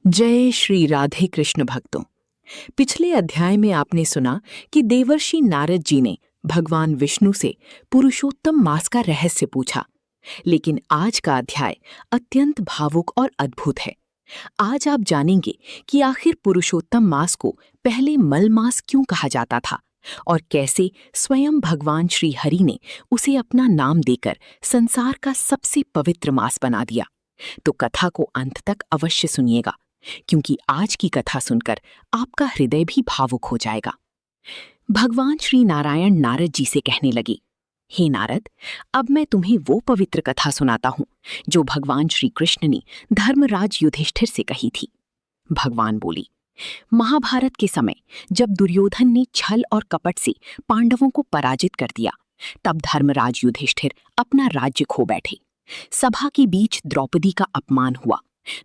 जय श्री राधे कृष्ण भक्तों। पिछले अध्याय में आपने सुना कि देवर्षि नारद जी ने भगवान विष्णु से पुरुषोत्तम मास का रहस्य पूछा। लेकिन आज का अध्याय अत्यंत भावुक और अद्भुत है। आज आप जानेंगे कि आखिर पुरुषोत्तम मास को पहले मल मास क्यों कहा जाता था और कैसे स्वयं भगवान श्री हरि ने उसे अपना नाम देकर संसार का सबसे पवित्र मास बना दिया। तो कथा को अंत तक अवश्य सुनिएगा, क्योंकि आज की कथा सुनकर आपका हृदय भी भावुक हो जाएगा। भगवान श्री नारायण नारद जी से कहने लगे, हे नारद, अब मैं तुम्हें वो पवित्र कथा सुनाता हूं जो भगवान श्री कृष्ण ने धर्मराज युधिष्ठिर से कही थी। भगवान बोली, महाभारत के समय जब दुर्योधन ने छल और कपट से पांडवों को पराजित कर दिया, तब धर्मराज युधिष्ठिर अपना राज्य खो बैठे। सभा के बीच द्रौपदी का अपमान हुआ।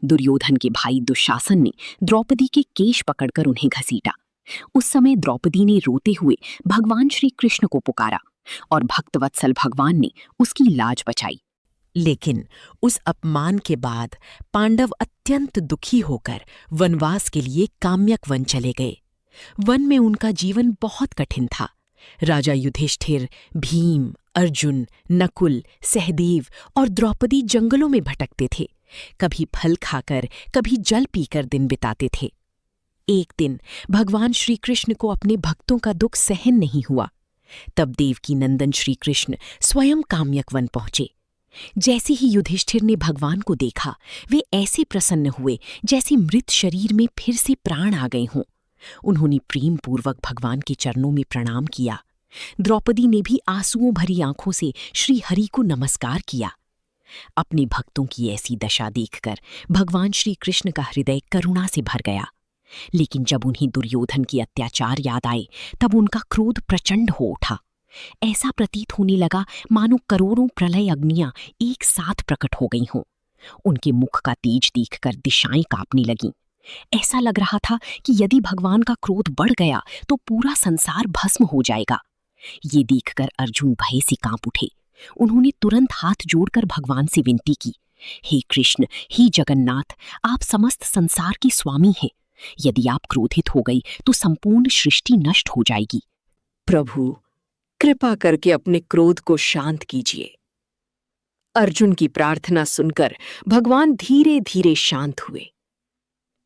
दुर्योधन के भाई दुशासन ने द्रौपदी के केश पकड़कर उन्हें घसीटा। उस समय द्रौपदी ने रोते हुए भगवान श्री कृष्ण को पुकारा और भक्तवत्सल भगवान ने उसकी लाज बचाई। लेकिन उस अपमान के बाद पांडव अत्यंत दुखी होकर वनवास के लिए काम्यक वन चले गए। वन में उनका जीवन बहुत कठिन था। राजा युधिष्ठिर, भीम, अर्जुन, नकुल, सहदेव और द्रौपदी जंगलों में भटकते थे। कभी फल खाकर, कभी जल पीकर दिन बिताते थे। एक दिन भगवान श्री कृष्ण को अपने भक्तों का दुख सहन नहीं हुआ। तब देवकी नंदन श्री कृष्ण स्वयं काम्यक वन पहुंचे। जैसे ही युधिष्ठिर ने भगवान को देखा, वे ऐसे प्रसन्न हुए जैसे मृत शरीर में फिर से प्राण आ गए हों। उन्होंने प्रेम पूर्वक भगवान के चरणों में प्रणाम किया। द्रौपदी ने भी आंसुओं भरी आंखों से श्री हरि को नमस्कार किया। अपने भक्तों की ऐसी दशा देखकर भगवान श्री कृष्ण का हृदय करुणा से भर गया। लेकिन जब उन्हें दुर्योधन के अत्याचार याद आए, तब उनका क्रोध प्रचंड हो उठा। ऐसा प्रतीत होने लगा मानो करोड़ों प्रलय अग्नियां एक साथ प्रकट हो गई हों। उनके मुख का तेज देखकर दिशाएं कांपने लगीं। ऐसा लग रहा था कि यदि भगवान का क्रोध बढ़ गया तो पूरा संसार भस्म हो जाएगा। ये देखकर अर्जुन भय से कांप उठे। उन्होंने तुरंत हाथ जोड़कर भगवान से विनती की, हे कृष्ण, हे जगन्नाथ, आप समस्त संसार के स्वामी हैं। यदि आप क्रोधित हो गई तो संपूर्ण सृष्टि नष्ट हो जाएगी। प्रभु, कृपा करके अपने क्रोध को शांत कीजिए। अर्जुन की प्रार्थना सुनकर भगवान धीरे धीरे शांत हुए।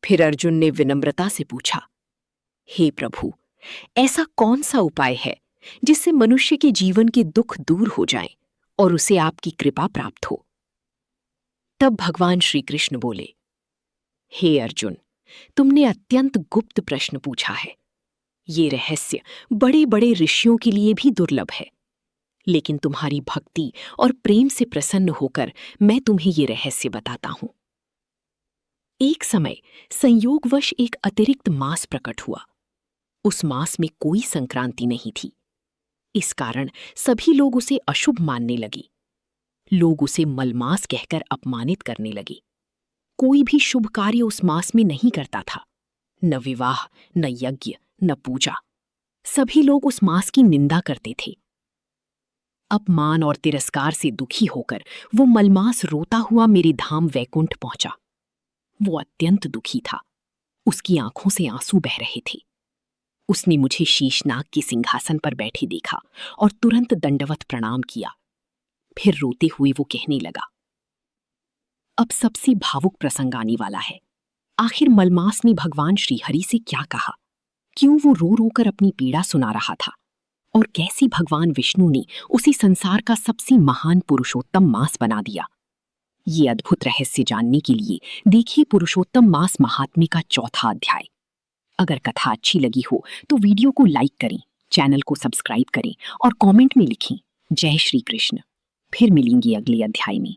फिर अर्जुन ने विनम्रता से पूछा, हे प्रभु, ऐसा कौन सा उपाय है जिससे मनुष्य के जीवन के दुख दूर हो जाएं और उसे आपकी कृपा प्राप्त हो? तब भगवान श्री कृष्ण बोले, हे अर्जुन, तुमने अत्यंत गुप्त प्रश्न पूछा है। ये रहस्य बड़े बड़े ऋषियों के लिए भी दुर्लभ है। लेकिन तुम्हारी भक्ति और प्रेम से प्रसन्न होकर मैं तुम्हें ये रहस्य बताता हूं। एक समय संयोगवश एक अतिरिक्त मास प्रकट हुआ। उस मास में कोई संक्रांति नहीं थी। इस कारण सभी लोग उसे अशुभ मानने लगे। लोग उसे मलमास कहकर अपमानित करने लगे। कोई भी शुभ कार्य उस मास में नहीं करता था, न विवाह, न यज्ञ, न पूजा। सभी लोग उस मास की निंदा करते थे। अपमान और तिरस्कार से दुखी होकर वो मलमास रोता हुआ मेरे धाम वैकुंठ पहुंचा। वो अत्यंत दुखी था। उसकी आंखों से आंसू बह रहे थे। उसने मुझे शीशनाग के सिंहासन पर बैठे देखा और तुरंत दंडवत प्रणाम किया। फिर रोते हुए वो कहने लगा, अब सबसे भावुक प्रसंग आने वाला है। आखिर मलमास ने भगवान श्री हरि से क्या कहा? क्यों वो रो रो कर अपनी पीड़ा सुना रहा था? और कैसे भगवान विष्णु ने उसे संसार का सबसे महान पुरुषोत्तम मास बना दिया? ये अद्भुत रहस्य जानने के लिए देखिए पुरुषोत्तम मास महात्म्य का चौथा अध्याय। अगर कथा अच्छी लगी हो तो वीडियो को लाइक करें, चैनल को सब्सक्राइब करें और कमेंट में लिखें, जय श्री कृष्ण। फिर मिलेंगे अगले अध्याय में।